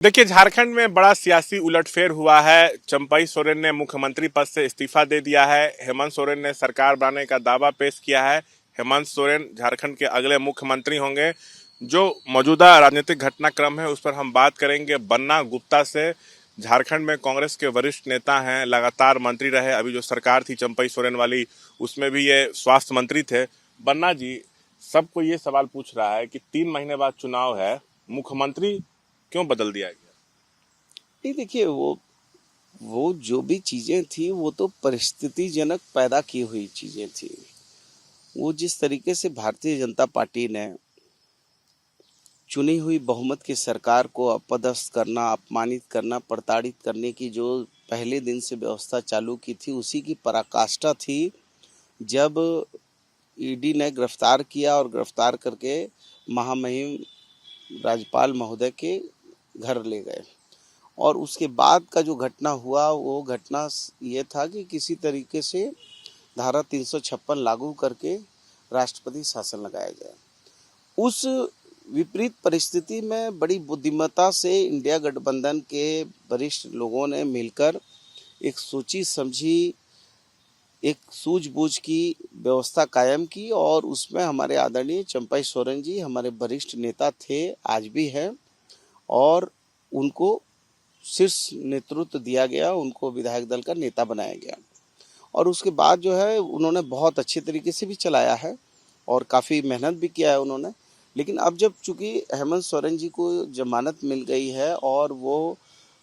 देखिए, झारखंड में बड़ा सियासी उलटफेर हुआ है। चंपई सोरेन ने मुख्यमंत्री पद से इस्तीफा दे दिया है। हेमंत सोरेन ने सरकार बनाने का दावा पेश किया है। हेमंत सोरेन झारखंड के अगले मुख्यमंत्री होंगे। जो मौजूदा राजनीतिक घटनाक्रम है उस पर हम बात करेंगे बन्ना गुप्ता से। झारखंड में कांग्रेस के वरिष्ठ नेता हैं, लगातार मंत्री रहे। अभी जो सरकार थी चंपई सोरेन वाली, उसमें भी ये स्वास्थ्य मंत्री थे। बन्ना जी, सबको ये सवाल पूछ रहा है कि 3 महीने बाद चुनाव है, मुख्यमंत्री क्यों बदल दिया गया? नहीं, देखिए वो जो भी चीजें थी वो तो परिस्थितिजनक पैदा की हुई चीजें थी। वो जिस तरीके से भारतीय जनता पार्टी ने चुनी हुई बहुमत की सरकार को अपदस्थ करना, अपमानित करना, प्रताड़ित करने की जो पहले दिन से व्यवस्था चालू की थी, उसी की पराकाष्ठा थी जब ईडी ने गिरफ्तार किया और गिरफ्तार करके महामहिम राज्यपाल महोदय के घर ले गए। और उसके बाद का जो घटना हुआ वो घटना ये था कि किसी तरीके से धारा 356 लागू करके राष्ट्रपति शासन लगाया गया। उस विपरीत परिस्थिति में बड़ी बुद्धिमत्ता से इंडिया गठबंधन के वरिष्ठ लोगों ने मिलकर एक सोची समझी, एक सूझबूझ की व्यवस्था कायम की और उसमें हमारे आदरणीय चंपई सोरेन जी हमारे वरिष्ठ नेता थे, आज भी हैं, और उनको शीर्ष नेतृत्व दिया गया, उनको विधायक दल का नेता बनाया गया। और उसके बाद जो है उन्होंने बहुत अच्छे तरीके से भी चलाया है और काफ़ी मेहनत भी किया है उन्होंने। लेकिन अब जब चूंकि हेमंत सोरेन जी को जमानत मिल गई है और वो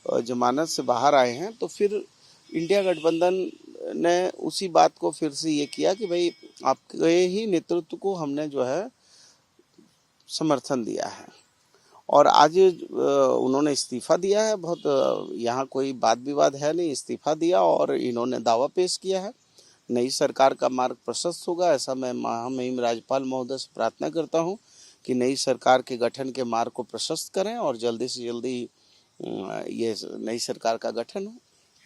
जमानत से बाहर आए हैं, तो फिर इंडिया गठबंधन ने उसी बात को फिर से ये किया कि भाई आपके ही नेतृत्व को हमने जो है समर्थन दिया है। और आज उन्होंने इस्तीफा दिया है। बहुत यहाँ कोई वाद विवाद है नहीं, इस्तीफा दिया और इन्होंने दावा पेश किया है नई सरकार का मार्ग प्रशस्त होगा। ऐसा मैं महामहिम राज्यपाल महोदय से प्रार्थना करता हूँ कि नई सरकार के गठन के मार्ग को प्रशस्त करें और जल्दी से जल्दी ये नई सरकार का गठन हो।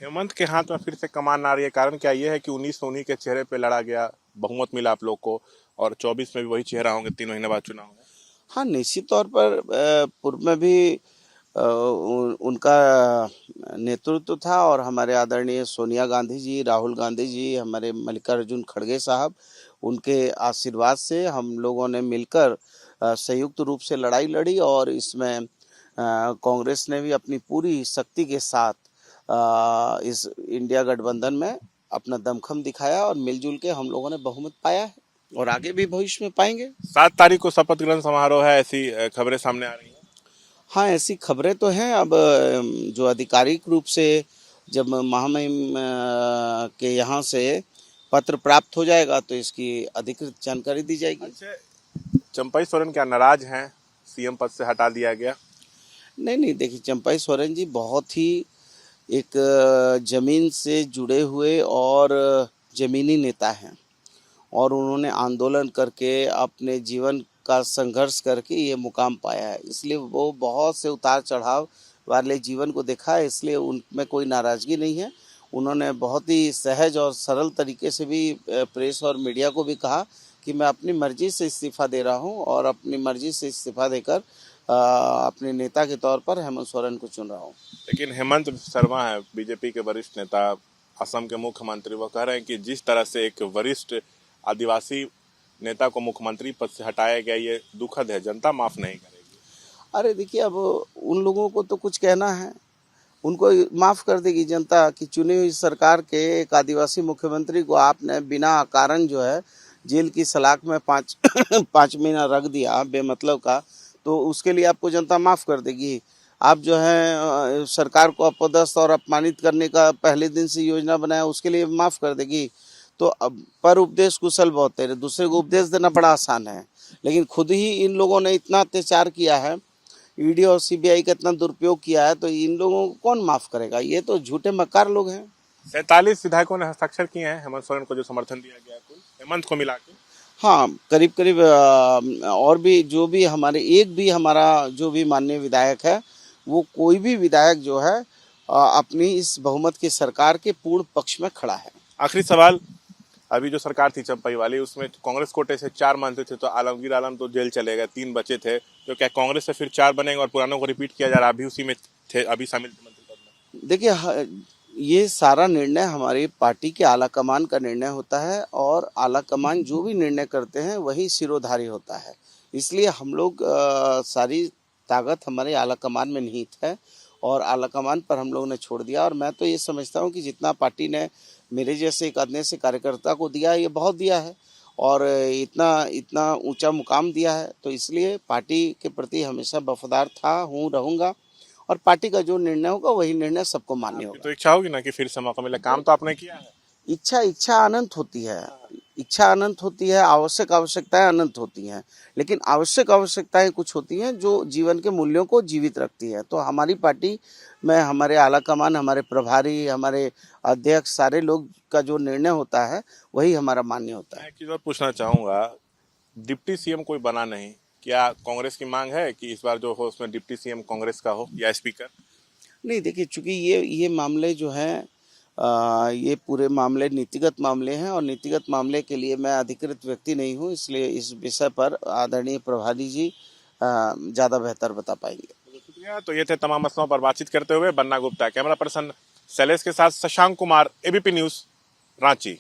हेमंत के हाथ में फिर से कमान आ रही है। कारण क्या ये है कि 19 में उन्हीं के चेहरे पे लड़ा गया, बहुमत मिला आप लोग को, और 24 में भी वही चेहरा होंगे। 3 महीने बाद चुनाव है। हाँ, निश्चित तौर पर पूर्व में भी उनका नेतृत्व था और हमारे आदरणीय सोनिया गांधी जी, राहुल गांधी जी, हमारे मल्लिकार्जुन खड़गे साहब, उनके आशीर्वाद से हम लोगों ने मिलकर संयुक्त रूप से लड़ाई लड़ी और इसमें कांग्रेस ने भी अपनी पूरी शक्ति के साथ इस इंडिया गठबंधन में अपना दमखम दिखाया और मिलजुल के हम लोगों ने बहुमत पाया है और आगे भी भविष्य में पाएंगे। 7 तारीख को शपथ ग्रहण समारोह है, ऐसी खबरें सामने आ रही हैं। हाँ, ऐसी खबरें तो हैं। अब जो आधिकारिक रूप से जब महामहिम के यहाँ से पत्र प्राप्त हो जाएगा तो इसकी अधिकृत जानकारी दी जाएगी। अच्छा, चंपई सोरेन क्या नाराज हैं? सीएम पद से हटा दिया गया। नहीं नहीं, देखिए चंपई सोरेन जी बहुत ही एक जमीन से जुड़े हुए और जमीनी नेता हैं और उन्होंने आंदोलन करके अपने जीवन का संघर्ष करके ये मुकाम पाया है। इसलिए वो बहुत से उतार चढ़ाव वाले जीवन को देखा है, इसलिए उनमें कोई नाराज़गी नहीं है। उन्होंने बहुत ही सहज और सरल तरीके से भी प्रेस और मीडिया को भी कहा कि मैं अपनी मर्जी से इस्तीफ़ा दे रहा हूँ और अपनी मर्जी से इस्तीफ़ा देकर अपने नेता के तौर पर हेमंत सोरेन को चुन रहा हूँ। लेकिन हेमंत शर्मा है, बीजेपी के वरिष्ठ नेता, असम के मुख्यमंत्री, वो कह रहे हैं कि जिस तरह से एक वरिष्ठ आदिवासी नेता को मुख्यमंत्री पद से हटाया गया, ये दुखद है, जनता माफ नहीं करेगी। अरे देखिए, अब उन लोगों को तो कुछ कहना है, उनको माफ़ कर देगी जनता कि चुनी हुई सरकार के एक आदिवासी मुख्यमंत्री को आपने बिना कारण जो है जेल की सलाख में 5 5 महीना रख दिया बेमतलब का, तो उसके लिए आपको जनता माफ़ कर देगी। आप जो है सरकार को अपदस्थ और अपमानित करने का पहले दिन से योजना बनाया, उसके लिए माफ़ कर देगी। तो अब पर उपदेश कुशल बहुत तेरे, दूसरे को उपदेश देना बड़ा आसान है, लेकिन खुद ही इन लोगों ने इतना अत्याचार किया है, ईडी और सीबीआई का इतना दुरुपयोग किया है, तो इन लोगों को कौन माफ करेगा? ये तो झूठे मक्कार लोग हैं। 47 विधायकों ने हस्ताक्षर किए हैं हेमंत सोरेन को जो समर्थन दिया गया है, कुल हेमंत को मिला के। हाँ, करीब करीब और भी जो भी हमारे एक भी हमारा जो भी माननीय विधायक है, वो कोई भी विधायक जो है अपनी इस बहुमत की सरकार के पूर्ण पक्ष में खड़ा है। आखिरी सवाल, अभी जो सरकार थी चंपई वाली, उसमें कांग्रेस कोटे से 4 मंत्री थे, तो आलमगीर आलम तो जेल चले गए, 3 बचे थे। तो क्या कांग्रेस से फिर 4 बनेंगे और पुरानों को रिपीट किया जा रहा है? अभी उसी में थे अभी शामिल थे मंत्री पद में? देखिए, ये सारा निर्णय हमारी पार्टी के आला कमान का निर्णय होता है और आला कमान जो भी निर्णय करते हैं वही सिरोधारी होता है। इसलिए हम लोग सारी ताकत हमारे आला कमान में निहित है और आला कमान पर हम लोगों ने छोड़ दिया। और मैं तो ये समझता हूँ कि जितना पार्टी ने मेरे जैसे एक आदमी से कार्यकर्ता को दिया है, ये बहुत दिया है और इतना इतना ऊंचा मुकाम दिया है, तो इसलिए पार्टी के प्रति हमेशा वफादार था, हूँ, रहूँगा और पार्टी का जो निर्णय होगा वही निर्णय सबको मान्य आपकी होगा। तो इच्छा होगी ना कि फिर से मौका मिले, काम तो आपने किया है। इच्छा अनंत होती है, इच्छा अनंत होती है, आवश्यकताएं अनंत होती हैं, लेकिन आवश्यकताएं कुछ होती हैं जो जीवन के मूल्यों को जीवित रखती है। तो हमारी पार्टी में हमारे आला कमान, हमारे प्रभारी, हमारे अध्यक्ष, सारे लोग का जो निर्णय होता है वही हमारा मान्य होता है। मैं एक चीज और पूछना चाहूंगा, डिप्टी सीएम कोई बना नहीं, क्या कांग्रेस की मांग है कि इस बार जो हो उसमें डिप्टी सीएम कांग्रेस का हो या स्पीकर? नहीं, देखिए, चूंकि ये मामले जो हैं, ये पूरे मामले नीतिगत मामले हैं और नीतिगत मामले के लिए मैं अधिकृत व्यक्ति नहीं हूँ, इसलिए इस विषय पर आदरणीय प्रभारी जी ज़्यादा बेहतर बता पाएंगे। शुक्रिया। तो ये थे तमाम मसलों पर बातचीत करते हुए बन्ना गुप्ता। कैमरा पर्सन शैलेश के साथ शशांक कुमार, एबीपी न्यूज, रांची।